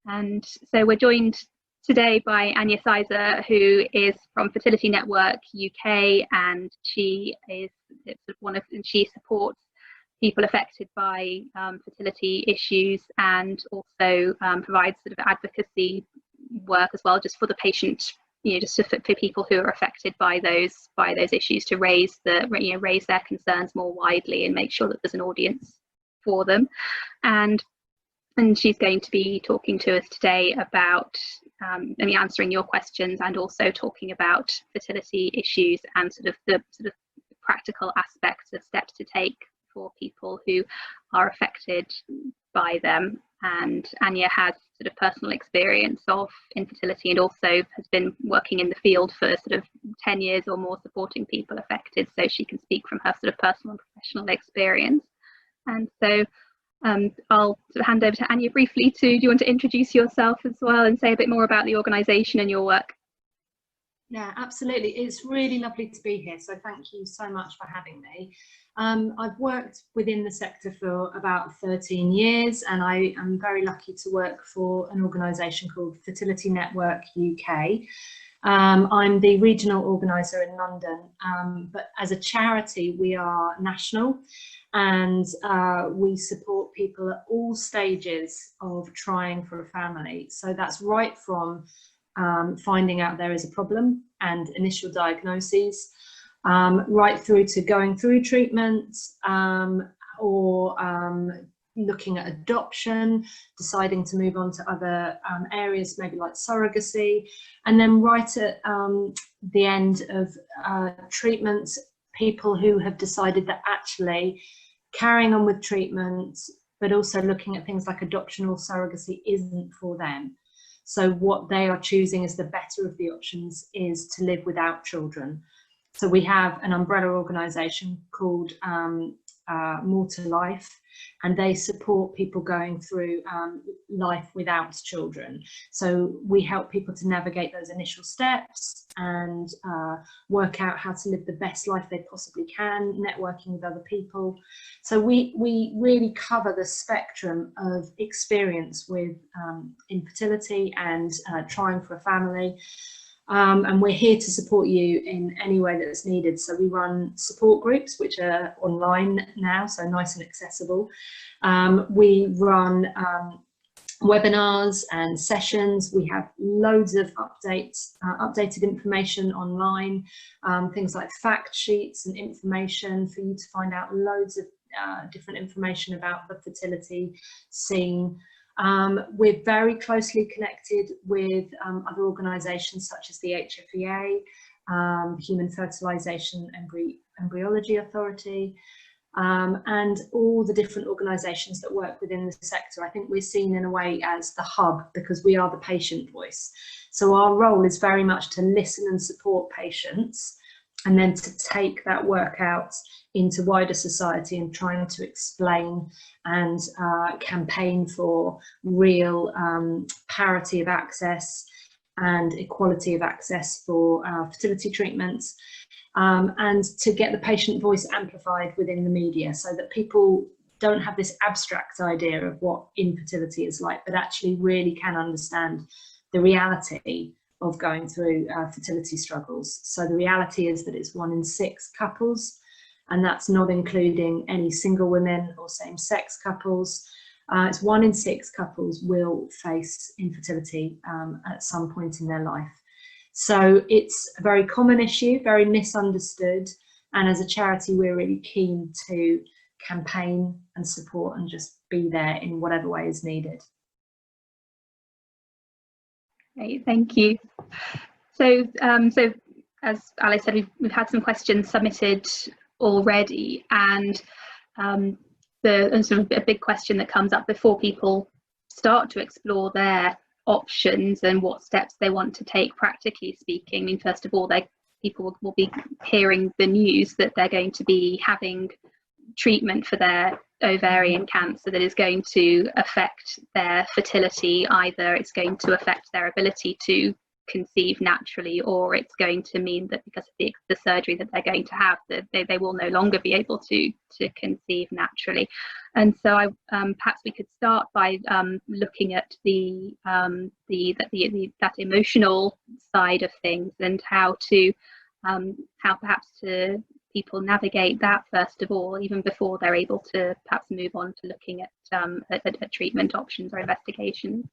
And so we're joined today by Anya Sizer, who is from Fertility Network UK, and she is she supports people affected by fertility issues, and also provides sort of advocacy work as well, just for the patient, just for people who are affected by those issues, to raise their concerns more widely and make sure that there's an audience for them. And she's going to be talking to us today about answering your questions, and also talking about fertility issues and the practical aspects of steps to take for people who are affected by them. And Anya has sort of personal experience of infertility, and also has been working in the field for sort of 10 years or more supporting people affected, so she can speak from her sort of personal and professional experience. And so I'll sort of hand over to Anya briefly. Do you want to introduce yourself as well and say a bit more about the organisation and your work? Yeah, absolutely. It's really lovely to be here, so thank you so much for having me. I've worked within the sector for about 13 years, and I am very lucky to work for an organisation called Fertility Network UK. I'm the regional organiser in London, but as a charity we are national, and we support people at all stages of trying for a family. So that's right from finding out there is a problem and initial diagnoses, right through to going through treatment, or looking at adoption, deciding to move on to other areas, maybe like surrogacy, and then right at the end of treatment, people who have decided that actually carrying on with treatment, but also looking at things like adoption or surrogacy isn't for them. So what they are choosing as the better of the options is to live without children. So we have an umbrella organisation called More to Life, and they support people going through life without children. So we help people to navigate those initial steps and work out how to live the best life they possibly can, networking with other people. So we really cover the spectrum of experience with infertility and trying for a family. And we're here to support you in any way that's needed. So we run support groups, which are online now, so nice and accessible. We run webinars and sessions. We have loads of updated information online, things like fact sheets and information for you to find out loads of different information about the fertility scene. We're very closely connected with other organisations such as the HFEA, Human Fertilisation Embryology Authority, and all the different organisations that work within the sector. I think we're seen in a way as the hub because we are the patient voice. So our role is very much to listen and support patients, and then to take that work out into wider society and trying to explain and campaign for real parity of access and equality of access for fertility treatments, and to get the patient voice amplified within the media, so that people don't have this abstract idea of what infertility is like, but actually really can understand the reality of going through fertility struggles. So the reality is that it's 1 in 6 couples, and that's not including any single women or same-sex couples. It's 1 in 6 couples will face infertility at some point in their life. So it's a very common issue, very misunderstood, and as a charity we're really keen to campaign and support and just be there in whatever way is needed. Great, thank you. So as Alice said, we've had some questions submitted already, and sort of a big question that comes up before people start to explore their options and what steps they want to take, practically speaking. I mean, first of all, people will be hearing the news that they're going to be having treatment for their ovarian cancer that is going to affect their fertility. Either it's going to affect their ability to conceive naturally, or it's going to mean that because of the surgery that they're going to have, that they will no longer be able to conceive naturally. And so perhaps we could start by looking at that emotional side of things, and how perhaps to people navigate that first of all, even before they're able to perhaps move on to looking at treatment options or investigations.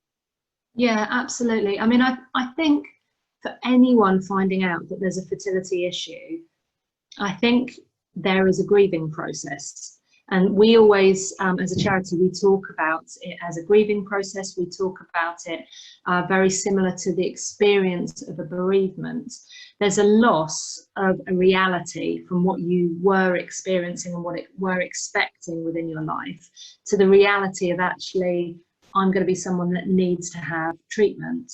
Yeah, absolutely. I mean, I think for anyone finding out that there's a fertility issue, I think there is a grieving process. And we always, as a charity, we talk about it as a grieving process. We talk about it very similar to the experience of a bereavement. There's a loss of a reality from what you were experiencing and what you were expecting within your life, to the reality of actually, I'm going to be someone that needs to have treatment.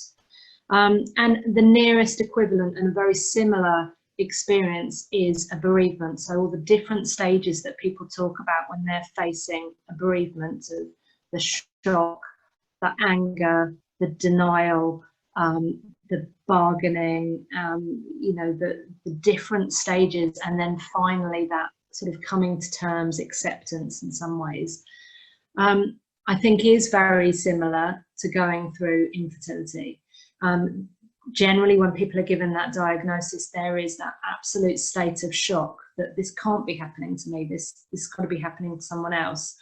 And the nearest equivalent and a very similar experience is a bereavement. So all the different stages that people talk about when they're facing a bereavement, of the shock, the anger, the denial, the bargaining, you know, the different stages, and then finally that sort of coming to terms, acceptance in some ways. I think is very similar to going through infertility. Generally, when people are given that diagnosis, there is that absolute state of shock that this can't be happening to me, this got to be happening to someone else.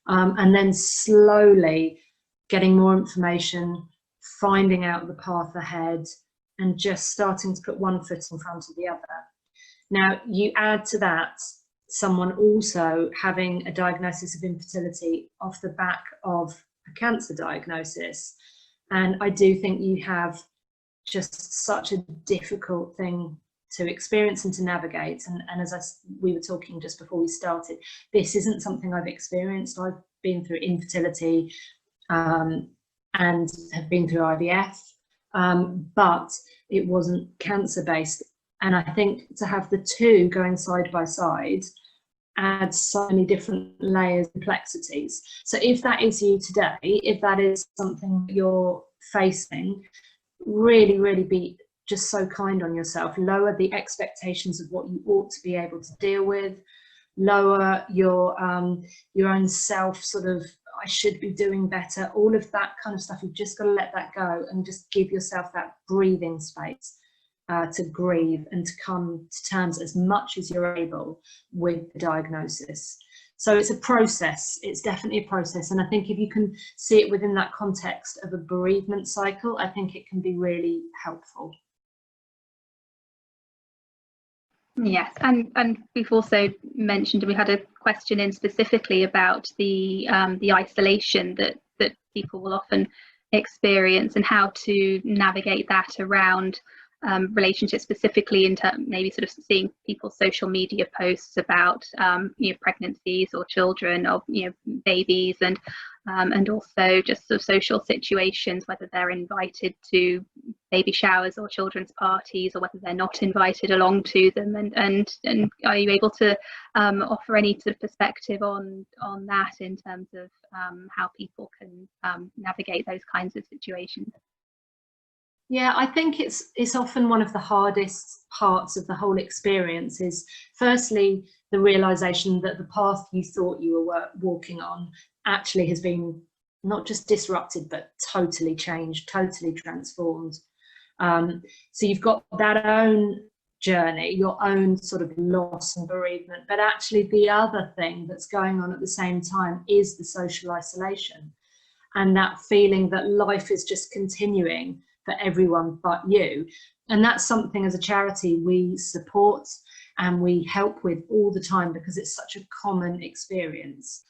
And then slowly getting more information, finding out the path ahead, and just starting to put one foot in front of the other. Now, you add to that someone also having a diagnosis of infertility off the back of a cancer diagnosis. And I do think you have just such a difficult thing to experience and to navigate. And as we were talking just before we started, this isn't something I've experienced. I've been through infertility and have been through IVF, but it wasn't cancer based. And I think to have the two going side by side adds so many different layers and complexities. So if that is you today, if that is something you're facing, really, really be just so kind on yourself. Lower the expectations of what you ought to be able to deal with. Lower your own self sort of, I should be doing better. All of that kind of stuff, you've just got to let that go and just give yourself that breathing space to grieve and to come to terms as much as you're able with the diagnosis. So it's a process, it's definitely a process. And I think if you can see it within that context of a bereavement cycle, I think it can be really helpful. Yes, and we've also mentioned, and we had a question in specifically about the isolation that people will often experience, and how to navigate that around relationships, specifically in maybe sort of seeing people's social media posts about pregnancies or children, or babies, and also just sort of social situations, whether they're invited to baby showers or children's parties, or whether they're not invited along to them, and are you able to offer any sort of perspective on that in terms of how people can navigate those kinds of situations? Yeah, I think it's often one of the hardest parts of the whole experience is, firstly, the realization that the path you thought you were walking on actually has been not just disrupted, but totally changed, totally transformed. So you've got that own journey, your own sort of loss and bereavement, but actually the other thing that's going on at the same time is the social isolation, and that feeling that life is just continuing for everyone but you. And that's something as a charity we support and we help with all the time, because it's such a common experience.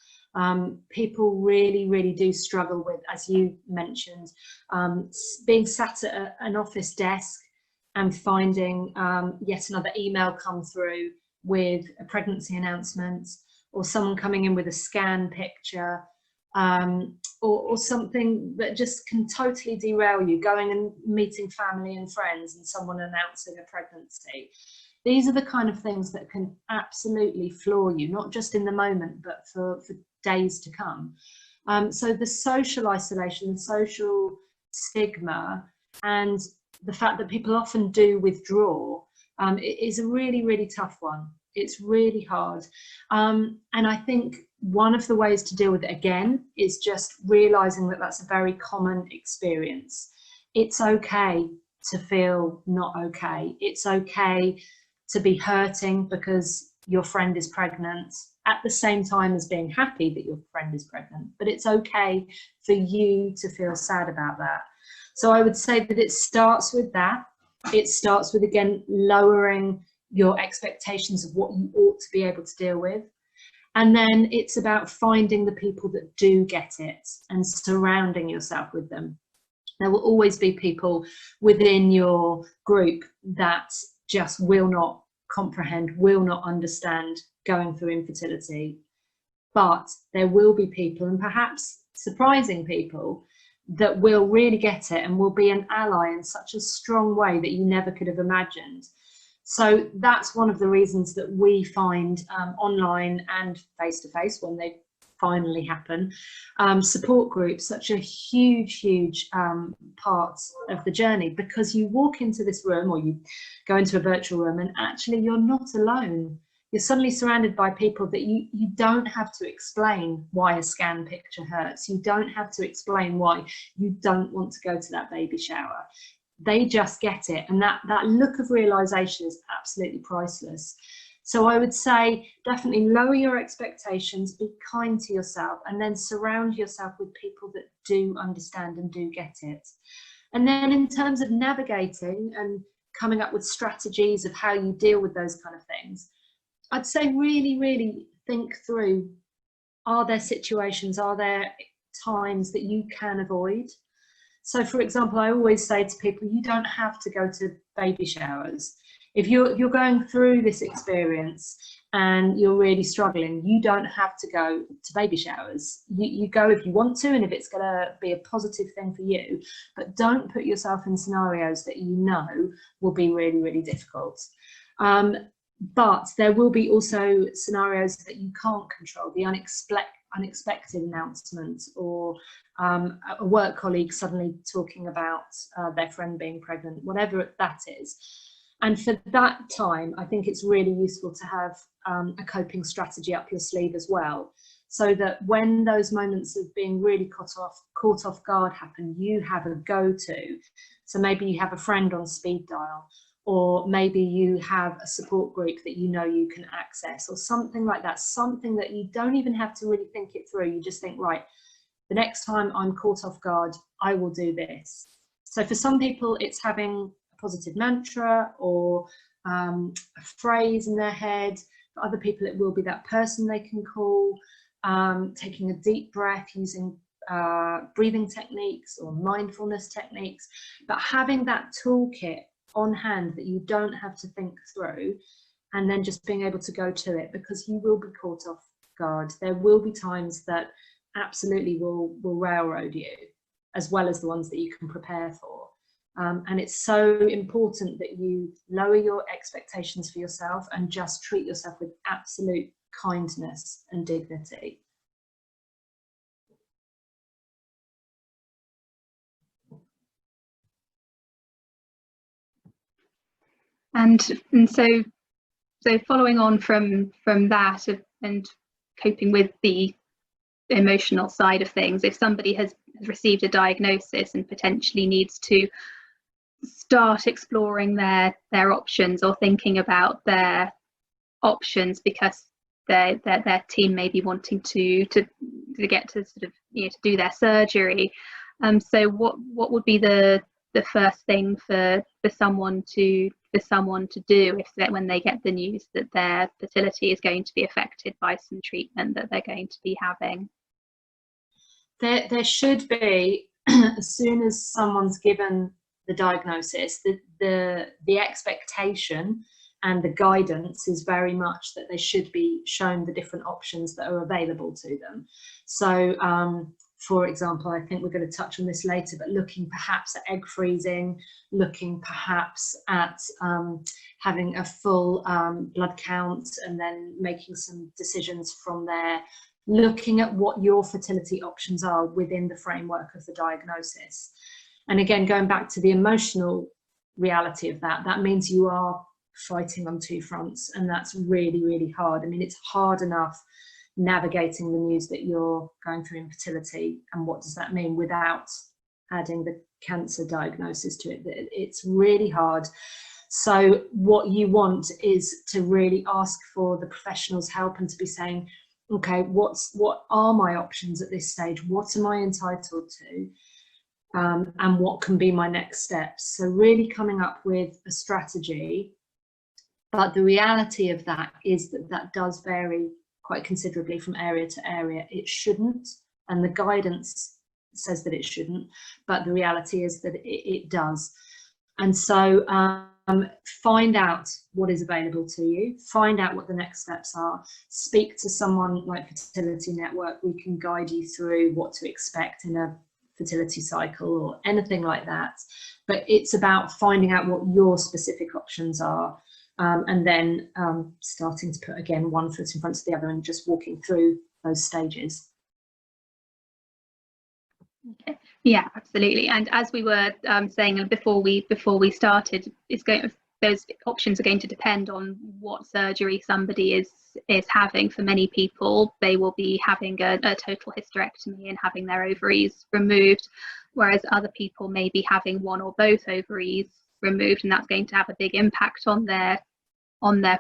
People really, really do struggle with, as you mentioned, being sat at an office desk and finding yet another email come through with a pregnancy announcement, or someone coming in with a scan picture, or something that just can totally derail you, going and meeting family and friends and someone announcing a pregnancy. These are the kind of things that can absolutely floor you, not just in the moment, but for days to come. So the social isolation, the social stigma, and the fact that people often do withdraw is a really, really tough one. It's really hard. And I think one of the ways to deal with it, again, is just realizing that that's a very common experience. It's okay to feel not okay. It's okay to be hurting because your friend is pregnant, at the same time as being happy that your friend is pregnant. But it's okay for you to feel sad about that. So I would say that it starts with that. It starts with, again, lowering your expectations of what you ought to be able to deal with. And then it's about finding the people that do get it and surrounding yourself with them. There will always be people within your group that just will not comprehend, will not understand going through infertility. But there will be people, and perhaps surprising people, that will really get it and will be an ally in such a strong way that you never could have imagined. So that's one of the reasons that we find online and face-to-face, when they finally happen, support groups such a huge part of the journey, because you walk into this room or you go into a virtual room and actually you're not alone. You're suddenly surrounded by people that you don't have to explain why a scan picture hurts. You don't have to explain why you don't want to go to that baby shower. They just get it, and that look of realization is absolutely priceless. So I would say definitely lower your expectations, be kind to yourself, and then surround yourself with people that do understand and do get it. And then in terms of navigating and coming up with strategies of how you deal with those kind of things, I'd say really think through, are there situations, are there times that you can avoid? So for example, I always say to people, you don't have to go to baby showers. If you're going through this experience and you're really struggling, you don't have to go to baby showers. You go if you want to, and if it's going to be a positive thing for you, but don't put yourself in scenarios that you know will be really difficult. But there will be also scenarios that you can't control, the unexpected announcement, or a work colleague suddenly talking about their friend being pregnant, whatever that is. And for that time, I think it's really useful to have a coping strategy up your sleeve as well, so that when those moments of being really caught off guard happen, you have a go-to. So maybe you have a friend on speed dial, or maybe you have a support group that you know you can access, or something like that, something that you don't even have to really think it through. You just think, right, the next time I'm caught off guard, I will do this. So for some people, it's having a positive mantra or a phrase in their head. For other people, it will be that person they can call, taking a deep breath, using breathing techniques or mindfulness techniques, but having that toolkit on hand that you don't have to think through, and then just being able to go to it, because you will be caught off guard. There will be times that absolutely will railroad you, as well as the ones that you can prepare for. And it's so important that you lower your expectations for yourself and just treat yourself with absolute kindness and dignity. And so following on from that and coping with the emotional side of things, if somebody has received a diagnosis and potentially needs to start exploring their options or thinking about their options because their team may be wanting to get to sort of, you know, to do their surgery, so what would be the first thing for someone to do if when they get the news that their fertility is going to be affected by some treatment that they're going to be having? There should be, as soon as someone's given the diagnosis, the expectation and the guidance is very much that they should be shown the different options that are available to them. So for example, I think we're going to touch on this later, but looking perhaps at egg freezing, looking perhaps at having a full blood count, and then making some decisions from there, looking at what your fertility options are within the framework of the diagnosis. And again, going back to the emotional reality of that. That means you are fighting on two fronts, and that's really, really hard. I mean, it's hard enough navigating the news that you're going through infertility, and what does that mean without adding the cancer diagnosis to it. It's really hard. So what you want is to really ask for the professionals' help and to be saying, okay, what are my options at this stage? What am I entitled to? And what can be my next steps? So really coming up with a strategy. But the reality of that is that that does vary quite considerably from area to area. It shouldn't, and the guidance says that it shouldn't, but the reality is that it does. And so find out what is available to you, find out what the next steps are, speak to someone like Fertility Network. We can guide you through what to expect in a fertility cycle or anything like that. But it's about finding out what your specific options are, and then starting to put, again, one foot in front of the other and just walking through those stages. Okay. Yeah, absolutely. And as we were saying before we started, those options are going to depend on what surgery somebody is having. For many people, they will be having a total hysterectomy and having their ovaries removed, whereas other people may be having one or both ovaries removed, and that's going to have a big impact on their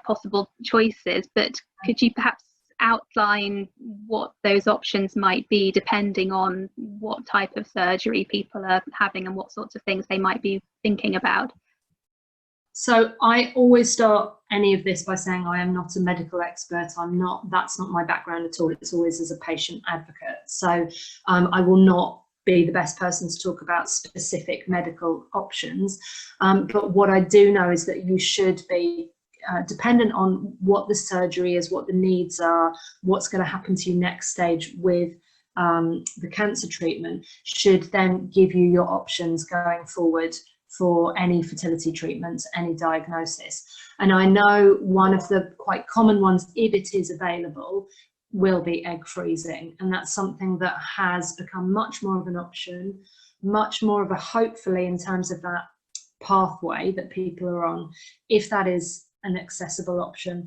possible choices. But could you perhaps outline what those options might be depending on what type of surgery people are having and what sorts of things they might be thinking about? So I always start any of this by saying I am not a medical expert. That's not my background at all. It's always as a patient advocate. So I will not be the best person to talk about specific medical options. But what I do know is that you should be dependent on what the surgery is, what the needs are, what's going to happen to you next stage with the cancer treatment, should then give you your options going forward for any fertility treatment, any diagnosis. And I know one of the quite common ones, if it is available, will be egg freezing. And that's something that has become much more of an option, much more of a, hopefully, in terms of that pathway that people are on. If that is an accessible option,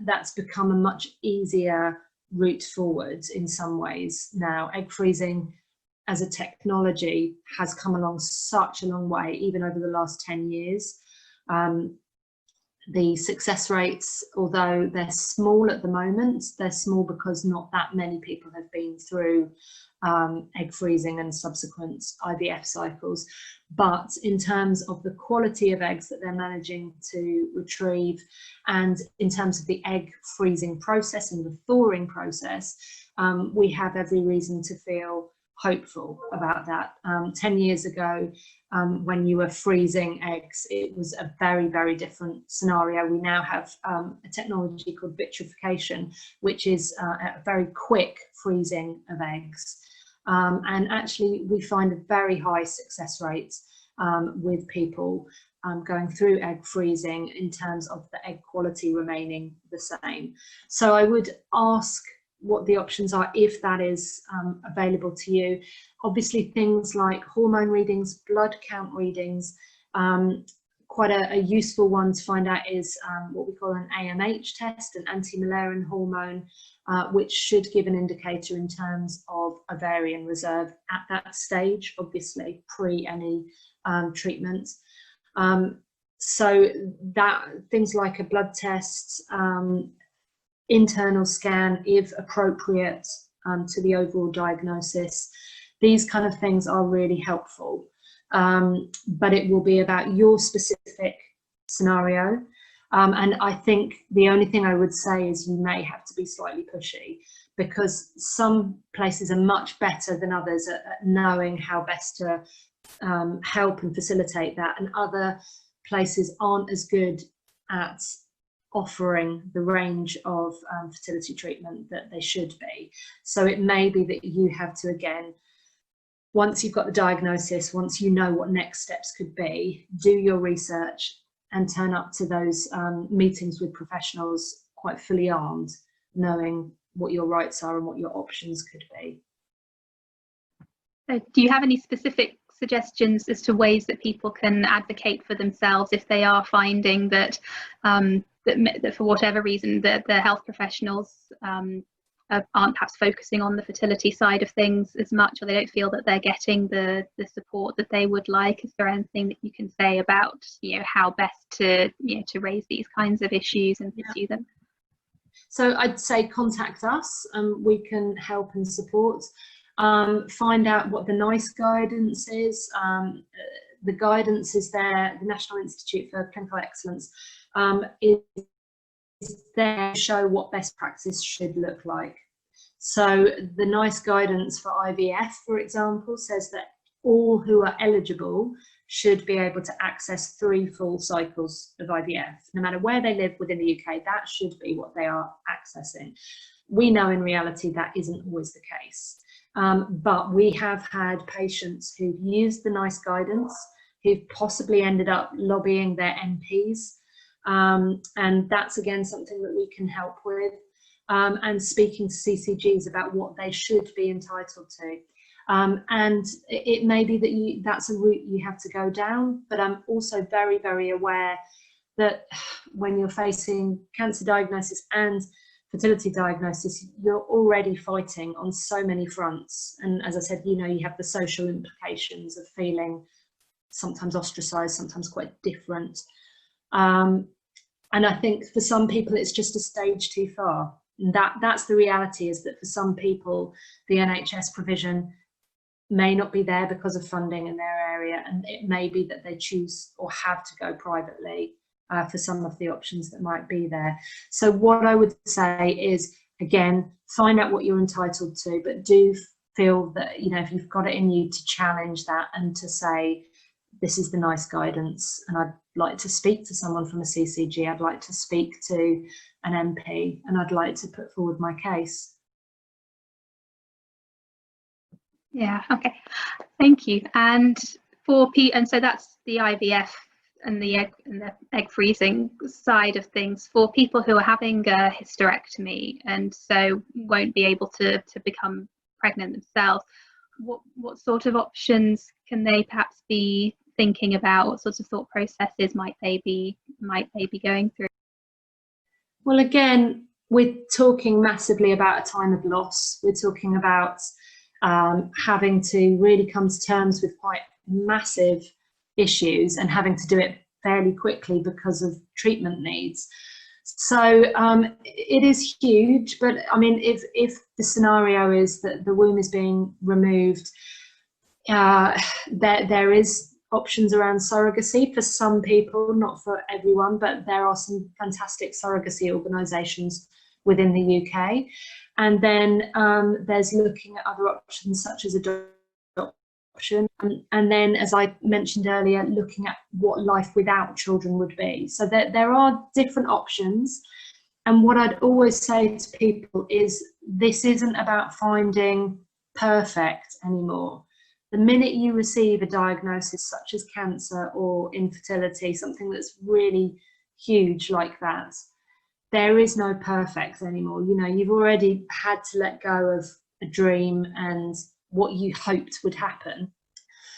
that's become a much easier route forward in some ways now. Egg freezing as a technology has come along such a long way, even over the last 10 years. The success rates, although they're small at the moment, they're small because not that many people have been through egg freezing and subsequent IVF cycles. But in terms of the quality of eggs that they're managing to retrieve, and in terms of the egg freezing process and the thawing process, we have every reason to feel hopeful about that. 10 years ago, when you were freezing eggs, it was a very, very different scenario. We now have a technology called vitrification, which is a very quick freezing of eggs. And actually, we find a very high success rate with people going through egg freezing in terms of the egg quality remaining the same. So I would ask what the options are if that is available to you. Obviously, things like hormone readings, blood count readings. Quite a useful one to find out is what we call an AMH test, an anti-Müllerian hormone, which should give an indicator in terms of ovarian reserve at that stage, obviously pre any treatment. So that things like a blood test, internal scan, if appropriate, to the overall diagnosis. These kind of things are really helpful, but it will be about your specific scenario. And I think the only thing I would say is you may have to be slightly pushy, because some places are much better than others at knowing how best to help and facilitate that, and other places aren't as good at offering the range of fertility treatment that they should be. So it may be that you have to, again, once you've got the diagnosis, once you know what next steps could be, do your research and turn up to those meetings with professionals quite fully armed, knowing what your rights are and what your options could be. Do you have any specific suggestions as to ways that people can advocate for themselves if they are finding that that for whatever reason that the health professionals aren't perhaps focusing on the fertility side of things as much, or they don't feel that they're getting the support that they would like? Is there anything that you can say about, you know, how best to, you know, to raise these kinds of issues and pursue them? So I'd say contact us, we can help and support. Find out what the NICE guidance is. The guidance is there, the National Institute for Clinical Excellence is there to show what best practice should look like. So the NICE guidance for IVF, for example, says that all who are eligible should be able to access 3 full cycles of IVF, no matter where they live within the UK. That should be what they are accessing. We know in reality that isn't always the case, but we have had patients who've used the NICE guidance, who've possibly ended up lobbying their MPs, and that's again something that we can help with, and speaking to CCGs about what they should be entitled to. And it may be that that's a route you have to go down, but I'm also very, very aware that when you're facing cancer diagnosis and fertility diagnosis, you're already fighting on so many fronts. And as I said, you know, you have the social implications of feeling sometimes ostracized, sometimes quite different. And I think for some people, it's just a stage too far. And that's the reality, is that for some people, the NHS provision may not be there because of funding in their area, and it may be that they choose or have to go privately for some of the options that might be there. So what I would say is, again, find out what you're entitled to, but do feel that, you know, if you've got it in you to challenge that and to say, this is the NICE guidance, and I'd like to speak to someone from a CCG, I'd like to speak to an MP, and I'd like to put forward my case. Yeah, okay, thank you. And so that's the IVF and the egg freezing side of things. For people who are having a hysterectomy and so won't be able to become pregnant themselves, what sort of options can they perhaps be thinking about? What sorts of thought processes might they be going through? Well, again, we're talking massively about a time of loss. We're talking about having to really come to terms with quite massive issues and having to do it fairly quickly because of treatment needs. So it is huge, but I mean, if the scenario is that the womb is being removed, there is options around surrogacy for some people, not for everyone, but there are some fantastic surrogacy organisations within the UK. And then there's looking at other options such as adoption. And then, as I mentioned earlier, looking at what life without children would be. So there are different options. And what I'd always say to people is, this isn't about finding perfect anymore. The minute you receive a diagnosis such as cancer or infertility, something that's really huge like that, there is no perfect anymore. You know, you've already had to let go of a dream and what you hoped would happen.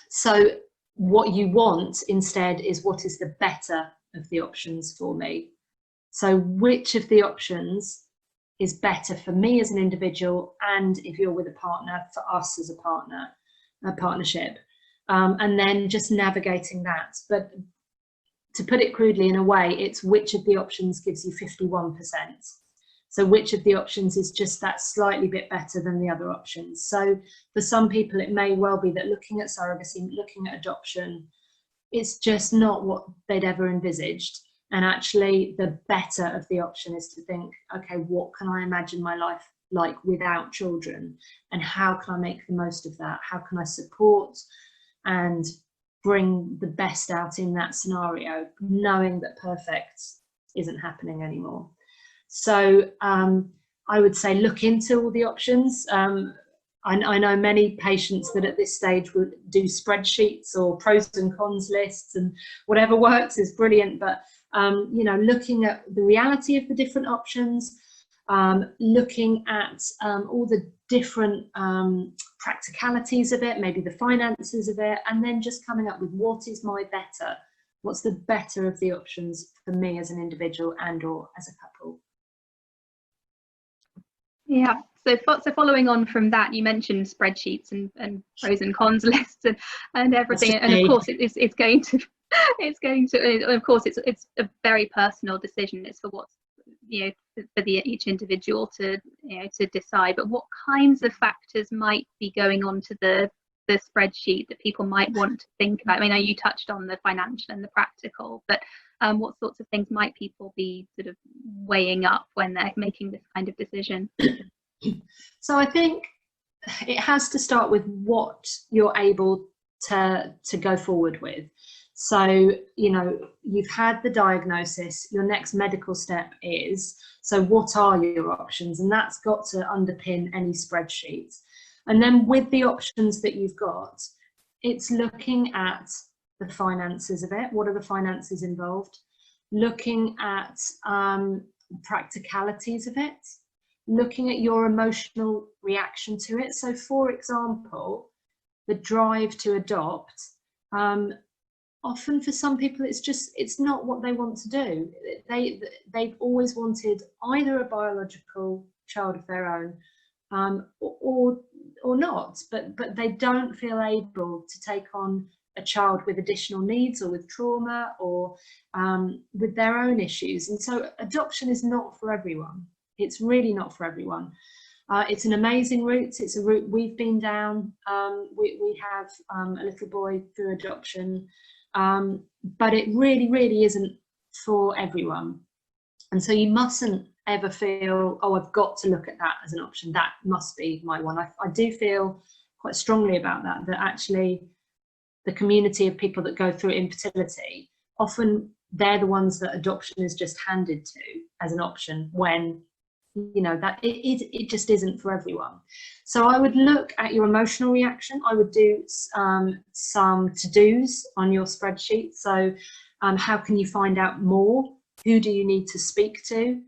So what you want instead is, what is the better of the options for me? So which of the options is better for me as an individual, and if you're with a partner, for us as a partnership, and then just navigating that. But to put it crudely in a way, it's which of the options gives you 51%. So which of the options is just that slightly bit better than the other options. So for some people, it may well be that looking at surrogacy, looking at adoption, it's just not what they'd ever envisaged. And actually the better of the option is to think, okay, what can I imagine my life like without children, and how can I make the most of that? How can I support and bring the best out in that scenario, knowing that perfect isn't happening anymore? So I would say look into all the options. I know many patients that at this stage will do spreadsheets or pros and cons lists, and whatever works is brilliant, but you know, looking at the reality of the different options, looking at all the different practicalities of it, maybe the finances of it, and then just coming up with what is my better, what's the better of the options for me as an individual and or as a couple. Yeah, so following on from that, you mentioned spreadsheets and pros and cons lists and everything, and of course it's going to of course it's a very personal decision. It's for what's, you know, for each individual to, you know, to decide. But what kinds of factors might be going on to the spreadsheet that people might want to think about? I mean, I know you touched on the financial and the practical, but what sorts of things might people be sort of weighing up when they're making this kind of decision? So I think it has to start with what you're able to go forward with. So, you know, you've had the diagnosis, your next medical step is, so what are your options? And that's got to underpin any spreadsheets. And then with the options that you've got, it's looking at the finances of it. What are the finances involved? Looking at practicalities of it, looking at your emotional reaction to it. So for example, the drive to adopt, often for some people it's not what they want to do. They've always wanted either a biological child of their own, or not, but they don't feel able to take on a child with additional needs or with trauma or with their own issues. And so adoption is not for everyone. It's really not for everyone. It's an amazing route. It's a route we've been down. We have a little boy through adoption, but it really isn't for everyone. And so you mustn't ever feel, oh, I've got to look at that as an option. That must be my one. I do feel quite strongly about that actually the community of people that go through infertility, often they're the ones that adoption is just handed to as an option when, you know, that it just isn't for everyone. So I would look at your emotional reaction. I would do some to-dos on your spreadsheet. So how can you find out more? Who do you need to speak to?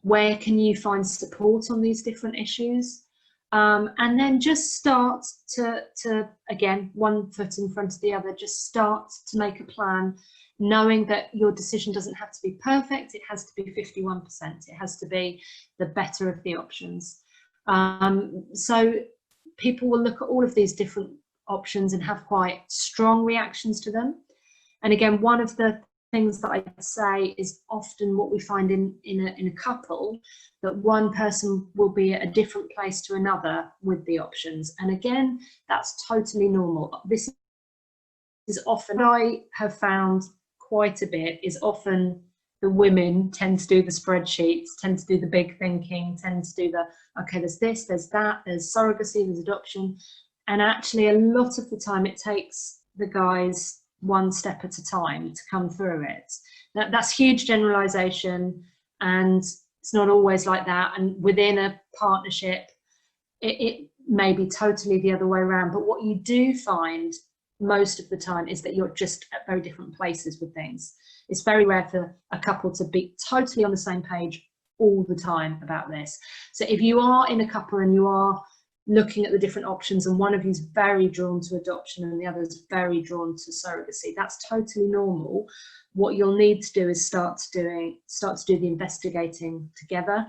Where can you find support on these different issues? And then just start to again, one foot in front of the other, just start to make a plan, knowing that your decision doesn't have to be perfect. It has to be 51%. It has to be the better of the options. So people will look at all of these different options and have quite strong reactions to them. And again, one of the things that I'd say is often what we find in a couple, that one person will be at a different place to another with the options. And again, that's totally normal. This is often, what I have found quite a bit, is often the women tend to do the spreadsheets, tend to do the big thinking, tend to do the, okay, there's this, there's that, there's surrogacy, there's adoption. And actually a lot of the time it takes the guys one step at a time to come through it. That's huge generalization, and it's not always like that. And within a partnership, it may be totally the other way around. But what you do find most of the time is that you're just at very different places with things. It's very rare for a couple to be totally on the same page all the time about this. So if you are in a couple and you are looking at the different options and one of you is very drawn to adoption and the other is very drawn to surrogacy, that's totally normal. What you'll need to do is start to do the investigating together,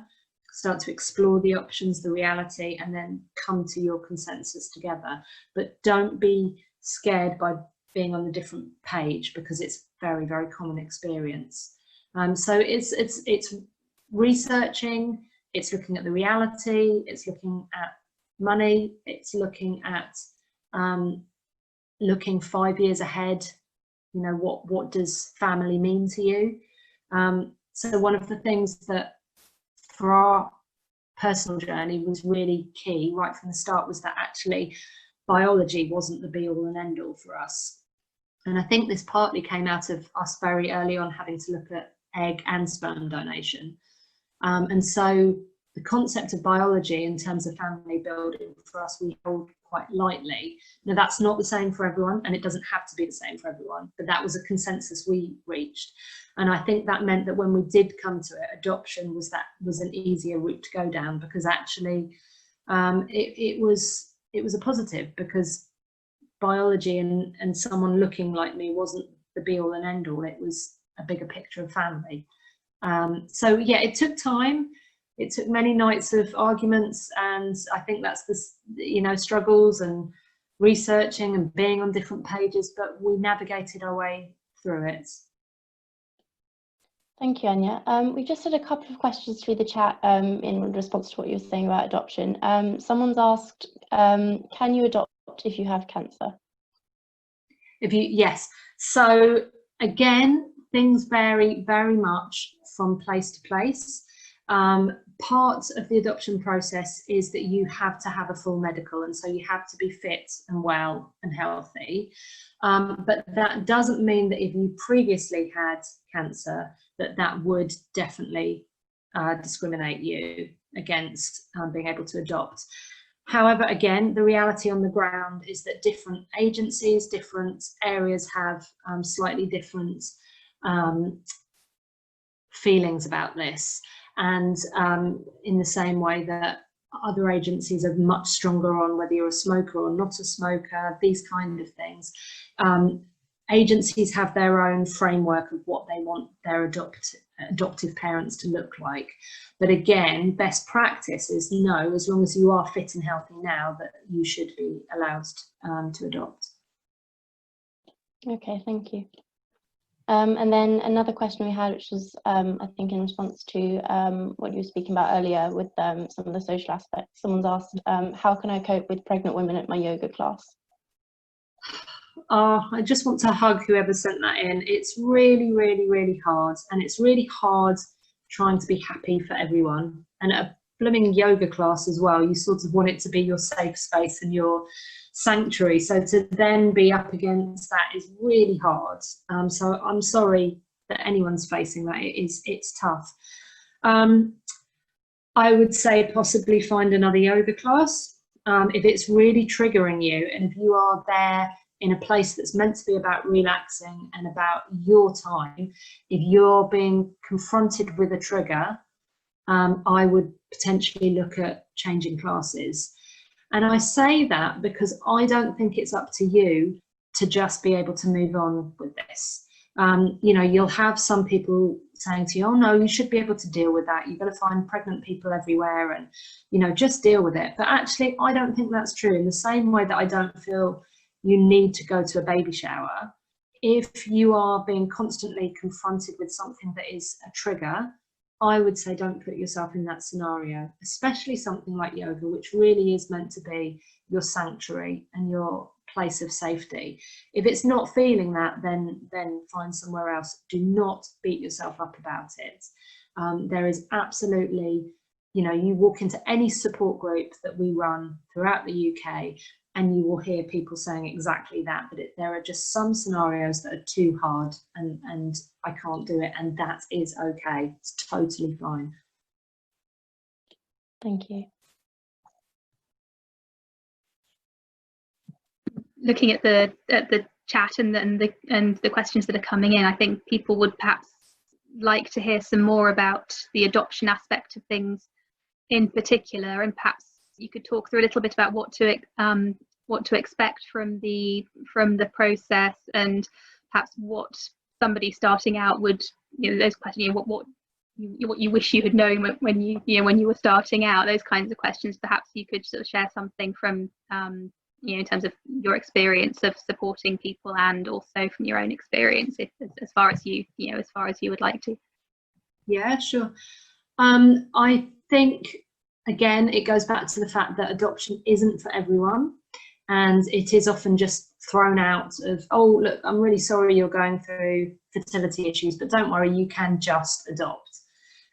start to explore the options, the reality, and then come to your consensus together. But don't be scared by being on a different page, because it's very common experience. So it's researching, it's looking at the reality, it's looking at money, it's looking at looking 5 years ahead. You know, what does family mean to you? So one of the things that for our personal journey was really key right from the start was that actually biology wasn't the be all and end all for us. And I think this partly came out of us very early on having to look at egg and sperm donation. And so the concept of biology in terms of family building for us, we hold quite lightly. Now that's not the same for everyone, and it doesn't have to be the same for everyone, but that was a consensus we reached. And I think that meant that when we did come to it, adoption was an easier route to go down, because actually it was it was a positive, because biology and someone looking like me wasn't the be all and end all. It was a bigger picture of family. So yeah, it took time. It took many nights of arguments, and I think that's the, you know, struggles and researching and being on different pages, but we navigated our way through it. Thank you, Anya. We just had a couple of questions through the chat in response to what you were saying about adoption. Someone's asked, can you adopt if you have cancer? Yes. So again, things vary very much from place to place. Part of the adoption process is that you have to have a full medical, and so you have to be fit and well and healthy. But that doesn't mean that if you previously had cancer, that would definitely discriminate you against being able to adopt. However, again, the reality on the ground is that different agencies, different areas have slightly different feelings about this. And in the same way that other agencies are much stronger on whether you're a smoker or not a smoker, these kind of things. Agencies have their own framework of what they want their adoptive parents to look like. But again, best practice is no, as long as you are fit and healthy now, that you should be allowed to adopt. Okay, thank you. And then another question we had, which was, I think, in response to what you were speaking about earlier with some of the social aspects. Someone's asked, how can I cope with pregnant women at my yoga class? Oh, I just want to hug whoever sent that in. It's really, really, really hard. And it's really hard trying to be happy for everyone. And at a blooming yoga class as well, you sort of want it to be your safe space and your sanctuary. So to then be up against that is really hard. So I'm sorry that anyone's facing that. It's tough. I would say possibly find another yoga class. If it's really triggering you, and if you are there in a place that's meant to be about relaxing and about your time, if you're being confronted with a trigger, I would potentially look at changing classes. And I say that because I don't think it's up to you to just be able to move on with this. You know, you'll have some people saying to you, oh no, you should be able to deal with that. You're going to find pregnant people everywhere and, you know, just deal with it. But actually, I don't think that's true. In the same way that I don't feel you need to go to a baby shower, if you are being constantly confronted with something that is a trigger, I would say don't put yourself in that scenario, especially something like yoga, which really is meant to be your sanctuary and your place of safety. If it's not feeling that, then find somewhere else. Do not beat yourself up about it. There is absolutely, you know, you walk into any support group that we run throughout the UK, and you will hear people saying exactly that, there are just some scenarios that are too hard and I can't do it, and that is okay. It's totally fine. Thank you. Looking at the chat and the questions that are coming in, I think people would perhaps like to hear some more about the adoption aspect of things in particular, and perhaps you could talk through a little bit about what to expect from the process, and perhaps what somebody starting out would, you know, those questions, you know, what you wish you had known when you were starting out, those kinds of questions. Perhaps you could sort of share something from you know, in terms of your experience of supporting people, and also from your own experience, as far as you would like to. Yeah, sure. I think, again, it goes back to the fact that adoption isn't for everyone, and it is often just thrown out of, oh, look, I'm really sorry you're going through fertility issues, but don't worry, you can just adopt.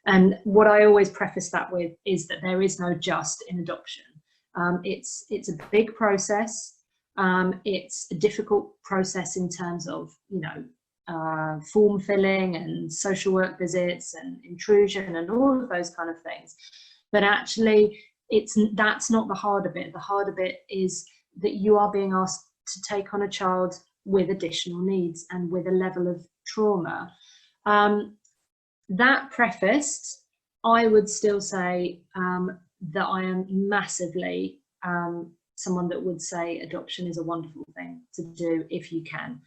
And what I always preface that with is that there is no just in adoption. It's a big process. It's a difficult process in terms of, you know, form filling and social work visits and intrusion and all of those kind of things. But actually, that's not the harder bit. The harder bit is that you are being asked to take on a child with additional needs and with a level of trauma. That prefaced, I would still say that I am massively someone that would say adoption is a wonderful thing to do if you can,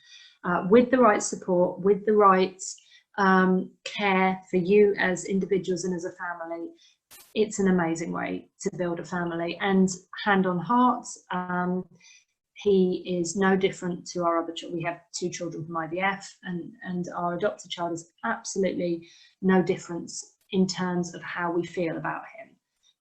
with the right support, with the right care for you as individuals and as a family. It's an amazing way to build a family. And hand on heart, he is no different to our other children. We have 2 children from IVF, and our adopted child is absolutely no difference in terms of how we feel about him.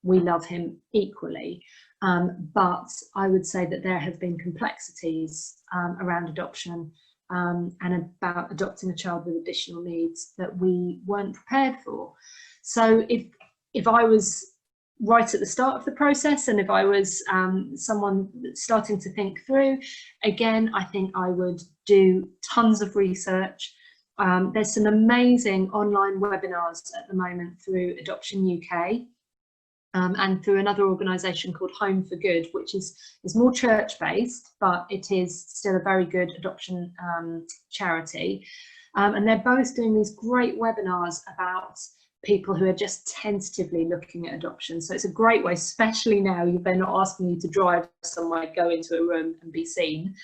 We love him equally. But I would say that there have been complexities around adoption and about adopting a child with additional needs that we weren't prepared for. So if I was right at the start of the process, and if I was someone starting to think through, again, I think I would do tons of research. There's some amazing online webinars at the moment through Adoption UK and through another organisation called Home for Good, which is more church-based, but it is still a very good adoption charity. And they're both doing these great webinars about people who are just tentatively looking at adoption. So it's a great way, especially now they're not asking you to drive somewhere, go into a room and be seen.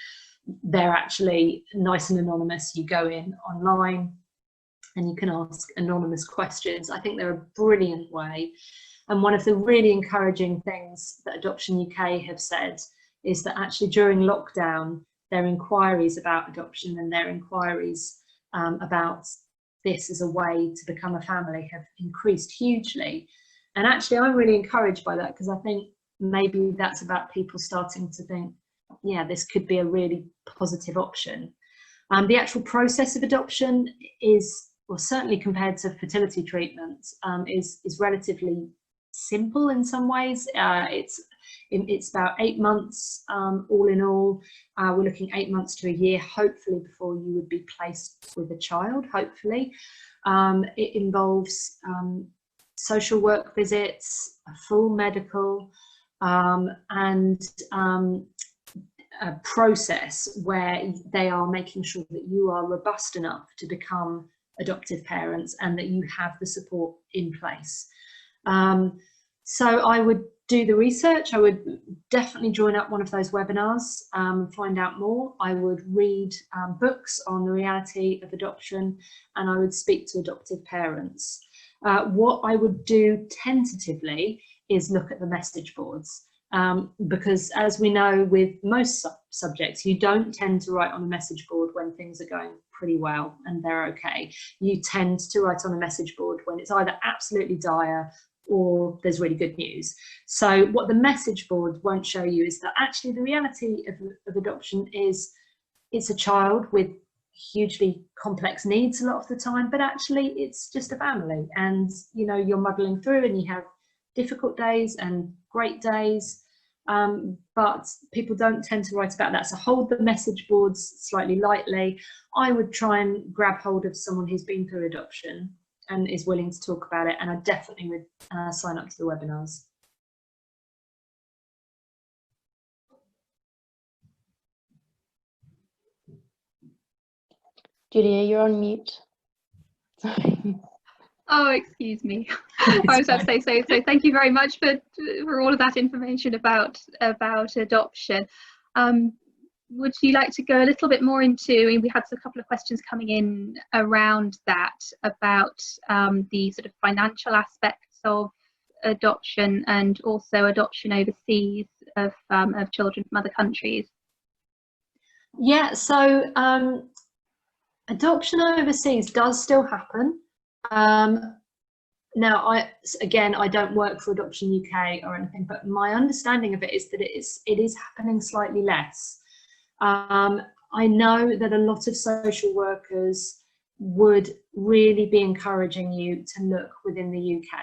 They're actually nice and anonymous. You go in online and you can ask anonymous questions. I think they're a brilliant way. And one of the really encouraging things that Adoption UK have said is that actually during lockdown, their inquiries about adoption and their inquiries about this as a way to become a family have increased hugely. And actually I'm really encouraged by that, because I think maybe that's about people starting to think, yeah, this could be a really positive option. The actual process of adoption is, well, certainly compared to fertility treatment, is relatively simple in some ways. It's about 8 months all in all. We're looking 8 months to a year, hopefully, before you would be placed with a child, hopefully. It involves social work visits, a full medical, and a process where they are making sure that you are robust enough to become adoptive parents and that you have the support in place. So I would do the research. I would definitely join up one of those webinars, find out more. I would read books on the reality of adoption, and I would speak to adoptive parents. What I would do tentatively is look at the message boards, because as we know with most subjects, you don't tend to write on a message board when things are going pretty well and they're okay. You tend to write on a message board when it's either absolutely dire or there's really good news. So what the message board won't show you is that actually the reality of adoption is it's a child with hugely complex needs a lot of the time, but actually it's just a family, and you know, you're muddling through and you have difficult days and great days, but people don't tend to write about that. So hold the message boards slightly lightly. I would try and grab hold of someone who's been through adoption and is willing to talk about it, and I definitely would sign up to the webinars. Julia, you're on mute. Sorry. Oh, excuse me. I was about to say, so thank you very much for all of that information about adoption. Would you like to go a little bit more into, I mean, we had a couple of questions coming in around that, about the sort of financial aspects of adoption and also adoption overseas of children from other countries? Yeah, so adoption overseas does still happen. Now, I don't work for Adoption UK or anything, but my understanding of it is that it is happening slightly less. I know that a lot of social workers would really be encouraging you to look within the UK,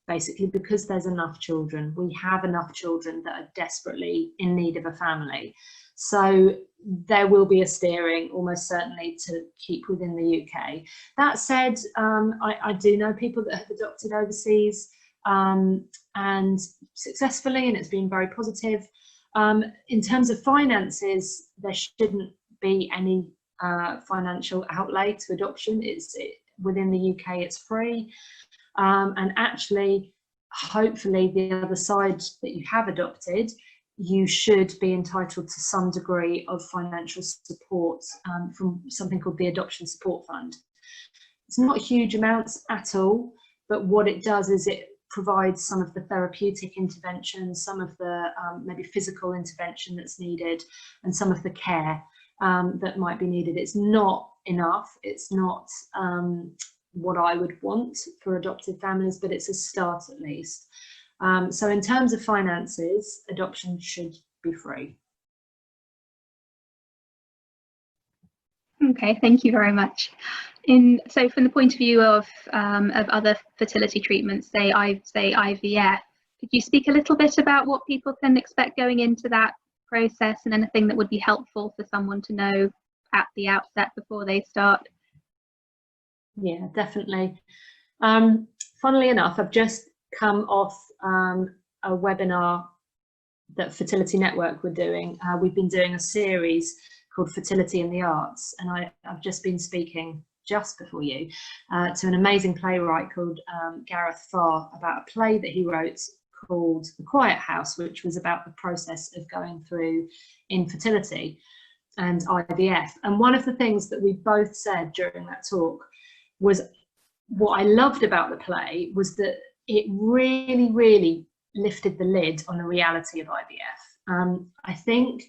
basically because there's enough children. We have enough children that are desperately in need of a family. So there will be a steering almost certainly to keep within the UK. That said, I do know people that have adopted overseas and successfully, and it's been very positive. In terms of finances, there shouldn't be any financial outlay to adoption. Within the UK, it's free. And actually, hopefully the other side that you have adopted you should be entitled to some degree of financial support from something called the Adoption Support Fund. It's not huge amounts at all, but what it does is it provides some of the therapeutic intervention, some of the maybe physical intervention that's needed, and some of the care that might be needed. It's not enough, it's not what I would want for adopted families, but it's a start at least. So in terms of finances, adoption should be free. Okay, thank you very much. So from the point of view of other fertility treatments, say IVF, could you speak a little bit about what people can expect going into that process, and anything that would be helpful for someone to know at the outset before they start? Yeah, definitely. Funnily enough, I've just come off a webinar that Fertility Network were doing. We've been doing a series called Fertility in the Arts, and I've just been speaking just before you to an amazing playwright called Gareth Farr about a play that he wrote called The Quiet House, which was about the process of going through infertility and IVF. And one of the things that we both said during that talk was, what I loved about the play was that it really, really lifted the lid on the reality of IVF. I think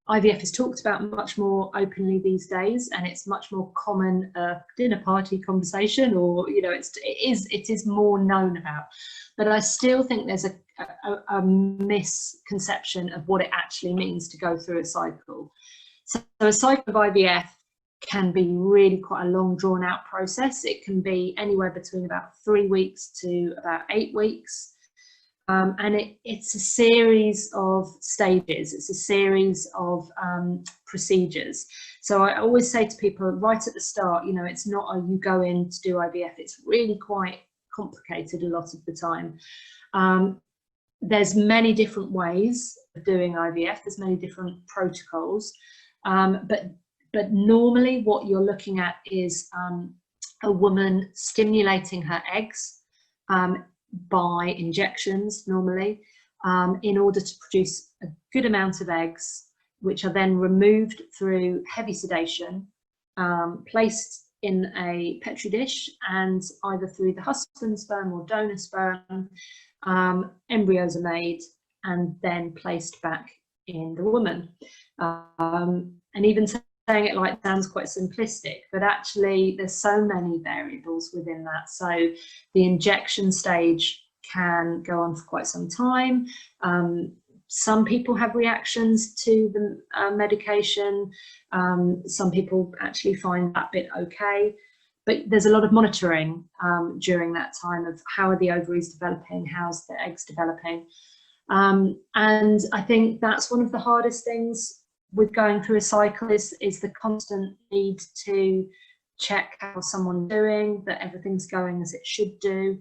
IVF is talked about much more openly these days, and it's much more common dinner party conversation, or it is more known about. But I still think there's a misconception of what it actually means to go through a cycle. So a cycle of IVF can be really quite a long, drawn out process. It can be anywhere between about 3 weeks to about 8 weeks. And it's a series of stages, it's a series of procedures. So I always say to people right at the start, it's not a you go in to do IVF, it's really quite complicated a lot of the time. There's many different ways of doing IVF, there's many different protocols, but normally what you're looking at is a woman stimulating her eggs by injections normally, in order to produce a good amount of eggs, which are then removed through heavy sedation, placed in a petri dish, and either through the husband's sperm or donor sperm, embryos are made and then placed back in the woman. And even saying it like sounds quite simplistic, but actually there's so many variables within that. So the injection stage can go on for quite some time. Some people have reactions to the medication. Some people actually find that bit okay, but there's a lot of monitoring during that time of how are the ovaries developing, how's the eggs developing. And I think that's one of the hardest things with going through a cycle is the constant need to check how someone's doing, that everything's going as it should do.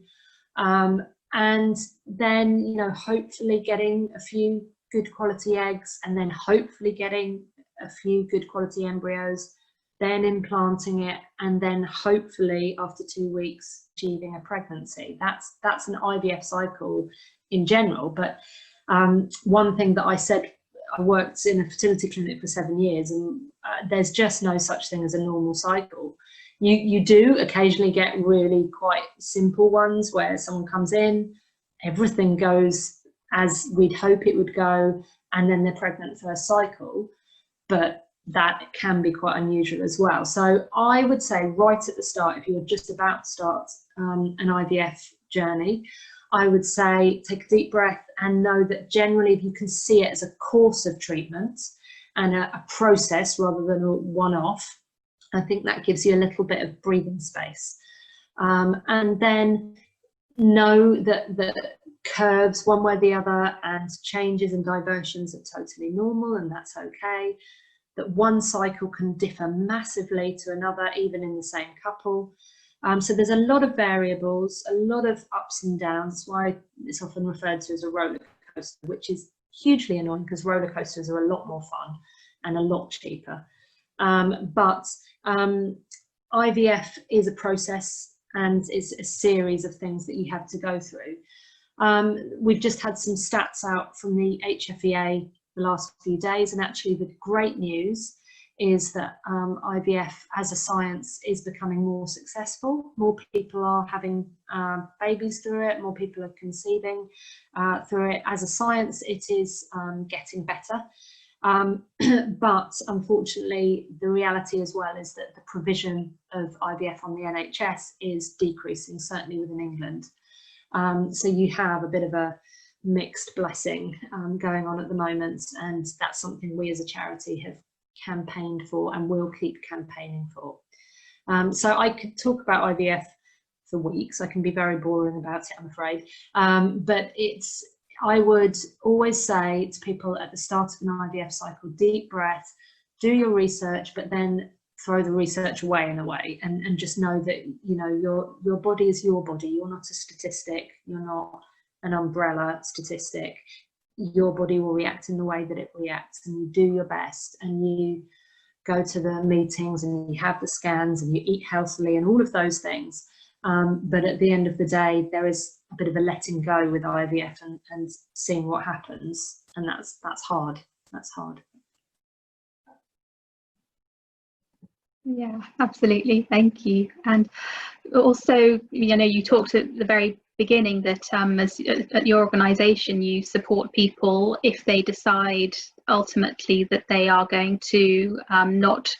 And then, hopefully getting a few good quality eggs, and then hopefully getting a few good quality embryos, then implanting it, and then hopefully after 2 weeks achieving a pregnancy. That's an IVF cycle in general. But one thing that I said, I worked in a fertility clinic for 7 years, and there's just no such thing as a normal cycle. You do occasionally get really quite simple ones where someone comes in, everything goes as we'd hope it would go, and then they're pregnant first cycle, but that can be quite unusual as well. So I would say right at the start, if you're just about to start an IVF journey, I would say take a deep breath and know that generally if you can see it as a course of treatment and a process rather than a one-off, I think that gives you a little bit of breathing space. And then know that the curves one way or the other and changes and diversions are totally normal, and that's okay. That one cycle can differ massively to another, even in the same couple. So there's a lot of variables, a lot of ups and downs. That's why it's often referred to as a roller coaster, which is hugely annoying because roller coasters are a lot more fun and a lot cheaper. But IVF is a process, and it's a series of things that you have to go through. We've just had some stats out from the HFEA the last few days, and actually the great news is that IVF as a science is becoming more successful. More people are having babies through it, more people are conceiving through it. As a science, it is getting better. But unfortunately, the reality as well is that the provision of IVF on the NHS is decreasing, certainly within England. So you have a bit of a mixed blessing going on at the moment, and that's something we as a charity have campaigned for and will keep campaigning for. So I could talk about IVF for weeks. I can be very boring about it, I'm afraid. But I would always say to people at the start of an IVF cycle, deep breath, do your research, but then throw the research away in a way, and just know that, you know, your body is your body. You're not a statistic. You're not an umbrella statistic. Your body will react in the way that it reacts, and you do your best, and you go to the meetings, and you have the scans, and you eat healthily, and all of those things. But at the end of the day, there is a bit of a letting go with IVF and seeing what happens, and that's hard. That's hard. Yeah, absolutely. Thank you. And also, you know, you talked at the very beginning that as at your organisation, you support people if they decide ultimately that they are going to not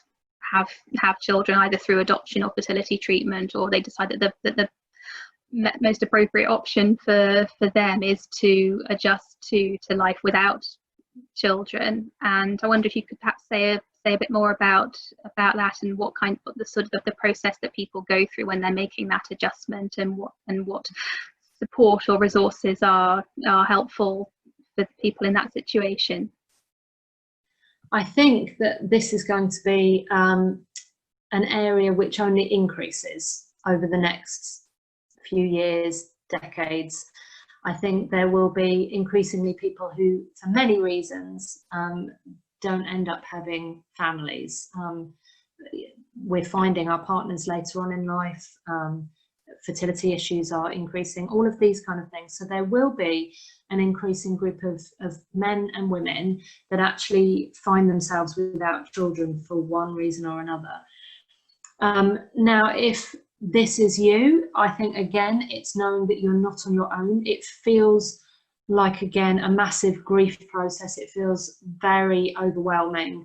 have children, either through adoption or fertility treatment, or they decide that the most appropriate option for them is to adjust to life without children. And I wonder if you could perhaps say a bit more about that, and what the sort of the process that people go through when they're making that adjustment, and what support or resources are helpful for people in that situation. I think that this is going to be an area which only increases over the next few years, decades. I think there will be increasingly people who, for many reasons, don't end up having families. We're finding our partners later on in life. Fertility issues are increasing, all of these kind of things. So there will be an increasing group of men and women that actually find themselves without children for one reason or another. Now, if this is you, I think, again, it's knowing that you're not on your own. It feels like, again, a massive grief process. It feels very overwhelming.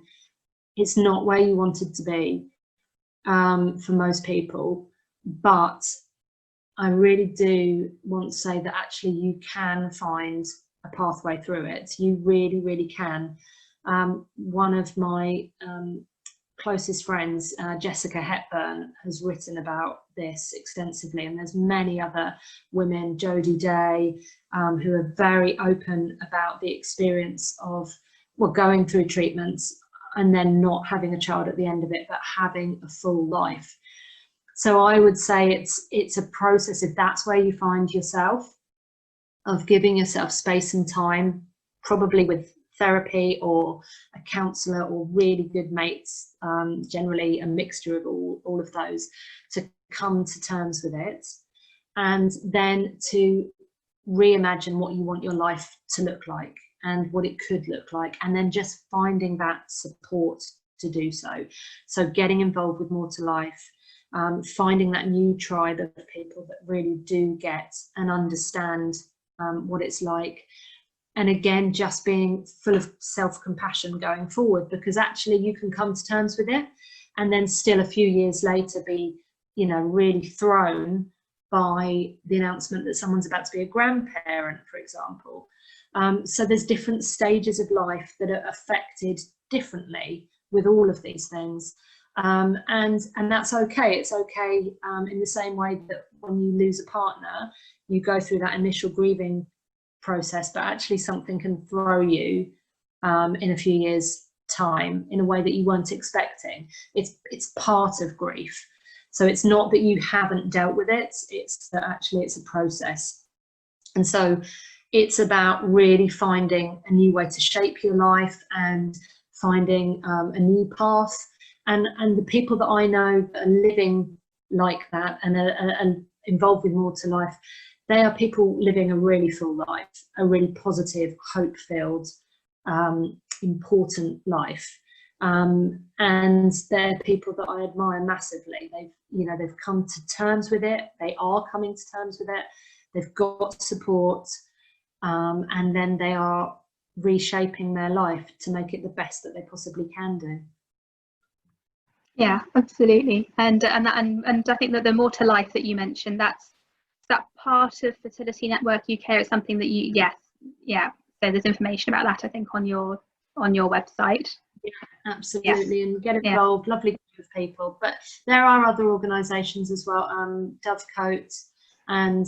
It's not where you wanted to be for most people, but I really do want to say that actually you can find a pathway through it. You really, really can. One of my closest friends, Jessica Hepburn, has written about this extensively, and there's many other women, Jodie Day, who are very open about the experience of, well, going through treatments and then not having a child at the end of it, but having a full life. So I would say it's a process, if that's where you find yourself, of giving yourself space and time, probably with therapy or a counsellor or really good mates, generally a mixture of all of those, to come to terms with it, and then to reimagine what you want your life to look like and what it could look like, and then just finding that support to do so. So getting involved with More to Life, finding that new tribe of people that really do get and understand what it's like. And again, just being full of self-compassion going forward, because actually you can come to terms with it and then still a few years later be, you know, really thrown by the announcement that someone's about to be a grandparent, for example. So there's different stages of life that are affected differently with all of these things. And that's okay. It's okay in the same way that when you lose a partner, you go through that initial grieving process, but actually something can throw you in a few years' time in a way that you weren't expecting. It's part of grief. So it's not that you haven't dealt with it, it's that actually it's a process. And so it's about really finding a new way to shape your life and finding a new path. And the people that I know that are living like that and are involved with More to Life, they are people living a really full life, a really positive, hope-filled, important life. And they're people that I admire massively. They've come to terms with it. They are coming to terms with it. They've got support, and then they are reshaping their life to make it the best that they possibly can do. Yeah, absolutely. And I think that the more to life that you mentioned, that's that part of Fertility Network UK is something that you, yes, yeah. So there's information about that, I think, on your website. Yeah, absolutely. Yes. And get involved. Lovely group of people. But there are other organisations as well. Dovecote and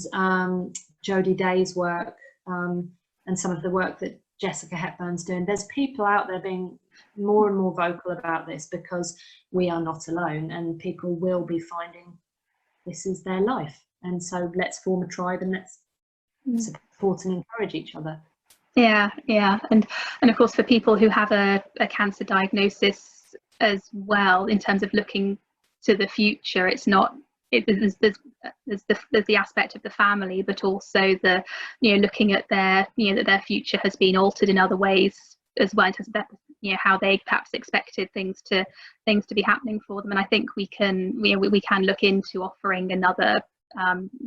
Jodie Day's work, and some of the work that Jessica Hepburn's doing. There's people out there being more and more vocal about this, because we are not alone, and people will be finding this is their life. And so let's form a tribe, and let's support and encourage each other. Yeah, and of course, for people who have a cancer diagnosis as well, in terms of looking to the future, it's not, there's the aspect of the family, but also the, looking at their, that their future has been altered in other ways as well, in terms of their, how they perhaps expected things to be happening for them. And I think we can look into offering another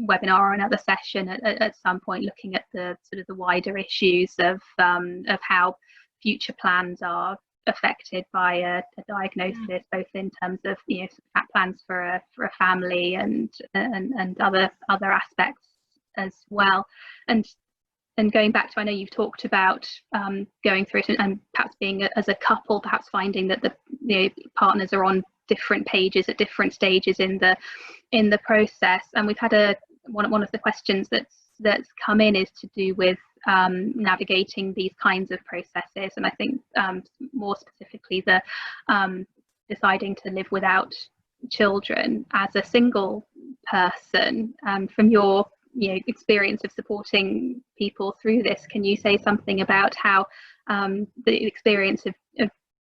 webinar or another session at some point, looking at the sort of the wider issues of how future plans are affected by a diagnosis, both in terms of plans for a family and other aspects as well. And going back to, I know you've talked about going through it and perhaps being as a couple, perhaps finding that the partners are on different pages at different stages in the process. And we've had one of the questions that's come in is to do with navigating these kinds of processes, and I think more specifically the deciding to live without children as a single person. From your experience of supporting people through this, can you say something about how the experience of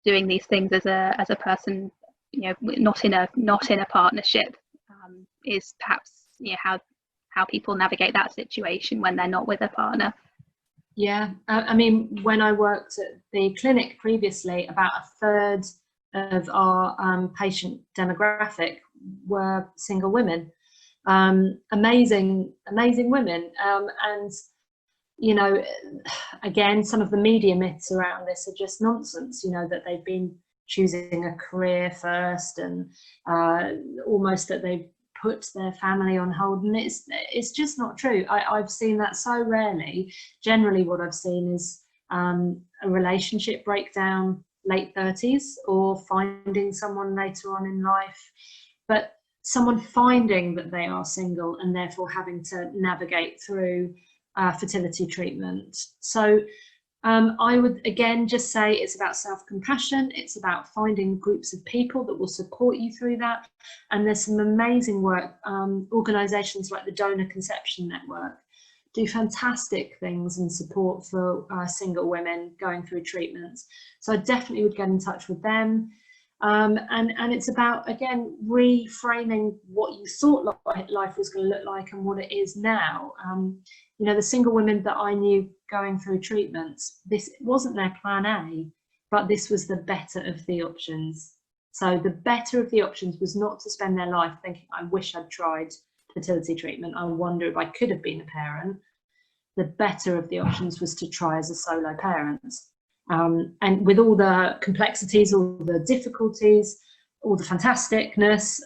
doing these things as a person, not in a partnership, is perhaps how people navigate that situation when they're not with a partner? Yeah, I mean, when I worked at the clinic previously, about a third of our patient demographic were single women. Amazing women, and again, some of the media myths around this are just nonsense. That they've been choosing a career first, and almost that they've put their family on hold, and it's just not true. I've seen that so rarely. Generally, what I've seen is a relationship breakdown, late 30s, or finding someone later on in life, but someone finding that they are single and therefore having to navigate through fertility treatment. So I would again just say it's about self-compassion. It's about finding groups of people that will support you through that. And there's some amazing work. Organisations like the Donor Conception Network do fantastic things and support for single women going through treatments. So I definitely would get in touch with them. And it's about, again, reframing what you thought life was going to look like and what it is now. The single women that I knew going through treatments, this wasn't their plan A, but this was the better of the options. So the better of the options was not to spend their life thinking, I wish I'd tried fertility treatment, I wonder if I could have been a parent. The better of the options was to try as a solo parent. And with all the complexities, all the difficulties, all the fantasticness,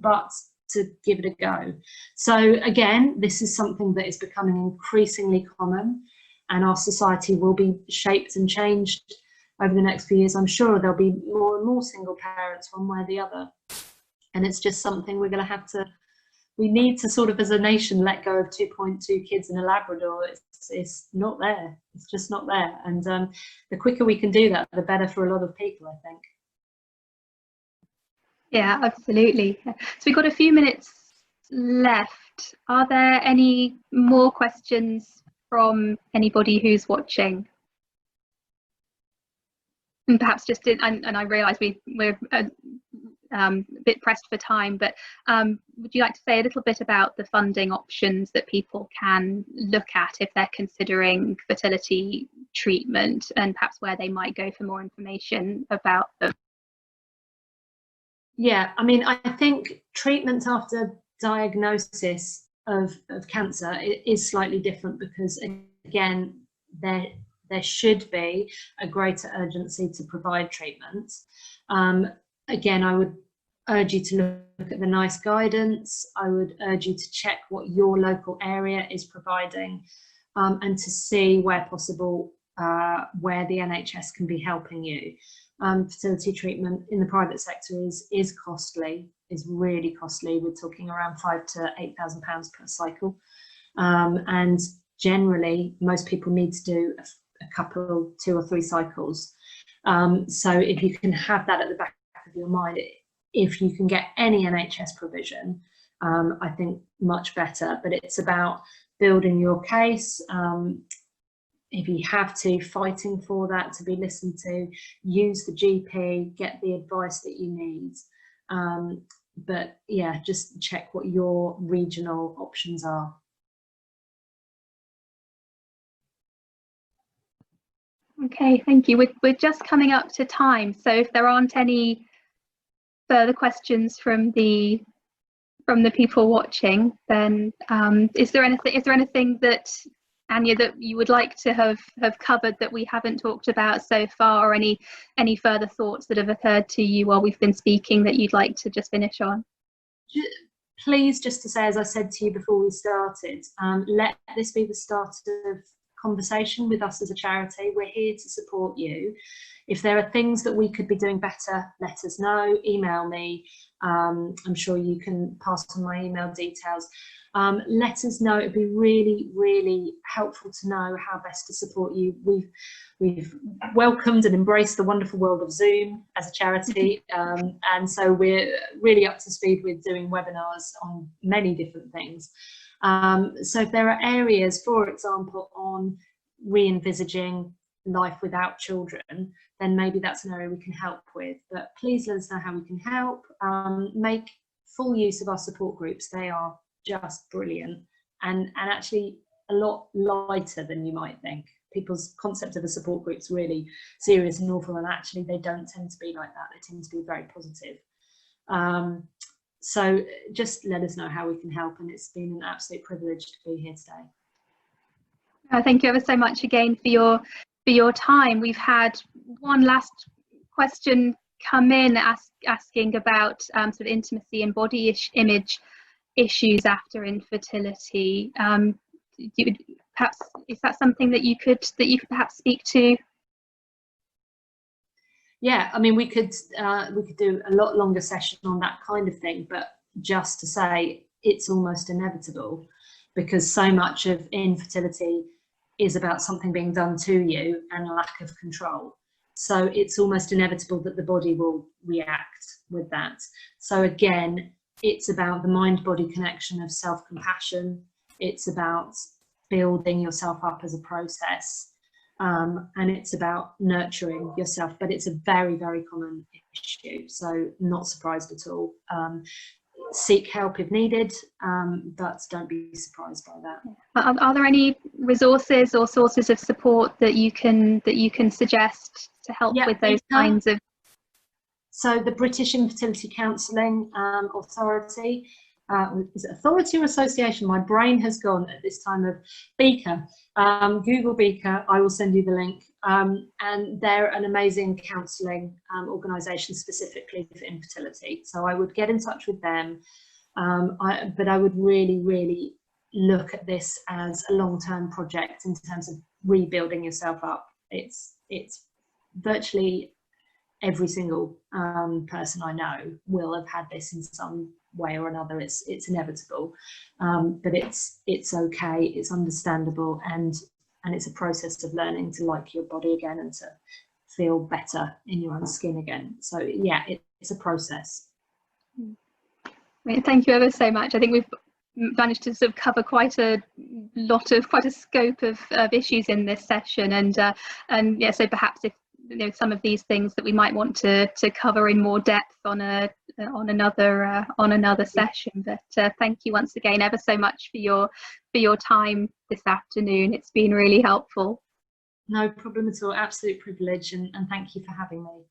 but to give it a go. So again, this is something that is becoming increasingly common, and our society will be shaped and changed over the next few years. I'm sure there'll be more and more single parents one way or the other. And it's just something we're going to have to, we need to sort of as a nation let go of 2.2 kids in a Labrador. It's not there. It's just not there. And the quicker we can do that, the better for a lot of people, I think. Yeah, absolutely. So we've got a few minutes left. Are there any more questions from anybody who's watching? And perhaps just and I realise we're a bit pressed for time, but would you like to say a little bit about the funding options that people can look at if they're considering fertility treatment, and perhaps where they might go for more information about them? Yeah, I mean, I think treatment after diagnosis of cancer is slightly different, because again, there should be a greater urgency to provide treatment. Again, I would urge you to look at the NICE guidance. I would urge you to check what your local area is providing, and to see where possible where the NHS can be helping you. Fertility treatment in the private sector is costly, is really costly. We're talking around £5,000 to £8,000 per cycle, and generally most people need to do a couple, 2 or 3 cycles. So if you can have that at the back of your mind, if you can get any NHS provision, I think much better. But it's about building your case. If you have to, fighting for that to be listened to, use the GP, get the advice that you need. But yeah, just check what your regional options are. Okay, thank you. We're just coming up to time, so if there aren't any further questions from the people watching, then is there anything that, Anya, that you would like to have covered that we haven't talked about so far, or any further thoughts that have occurred to you while we've been speaking that you'd like to just finish on? Please, just to say, as I said to you before we started, let this be the start of conversation with us as a charity. We're here to support you. If there are things that we could be doing better, let us know. Email me. I'm sure you can pass on my email details. Let us know. It'd be really, really helpful to know how best to support you. We've welcomed and embraced the wonderful world of Zoom as a charity, and so we're really up to speed with doing webinars on many different things. So if there are areas, for example, on re-envisaging life without children, then maybe that's an area we can help with. But please let us know how we can help. Make full use of our support groups. They are just brilliant, and actually a lot lighter than you might think. People's concept of a support group is really serious and awful, and actually they don't tend to be like that. They tend to be very positive. So just let us know how we can help, and it's been an absolute privilege to be here today. Thank you ever so much again for your time. We've had one last question come in asking about sort of intimacy and body image issues after infertility. Perhaps is that something that you could perhaps speak to? Yeah, I mean, we could do a lot longer session on that kind of thing, but just to say, it's almost inevitable, because so much of infertility is about something being done to you and a lack of control. So it's almost inevitable that the body will react with that. So again, it's about the mind-body connection of self-compassion. It's about building yourself up as a process. And it's about nurturing yourself, but it's a very, very common issue, so not surprised at all. Seek help if needed, but don't be surprised by that. Are there any resources or sources of support that you can suggest to help with those kinds of? So the British Infertility Counselling Authority, is it authority or association? My brain has gone at this time of Beaker. Google Beaker, I will send you the link. And they're an amazing counselling organisation specifically for infertility. So I would get in touch with them. But I would really, really look at this as a long-term project in terms of rebuilding yourself up. It's virtually every single person I know will have had this in some way or another. It's inevitable, but it's okay, it's understandable, and it's a process of learning to like your body again and to feel better in your own skin again. So yeah, it's a process. Thank you ever so much. I think we've managed to sort of cover quite a scope of issues in this session, and yeah, so perhaps if some of these things that we might want to cover in more depth on a on another session. But thank you once again ever so much for your time this afternoon. It's been really helpful. No problem at all. Absolute privilege, and thank you for having me.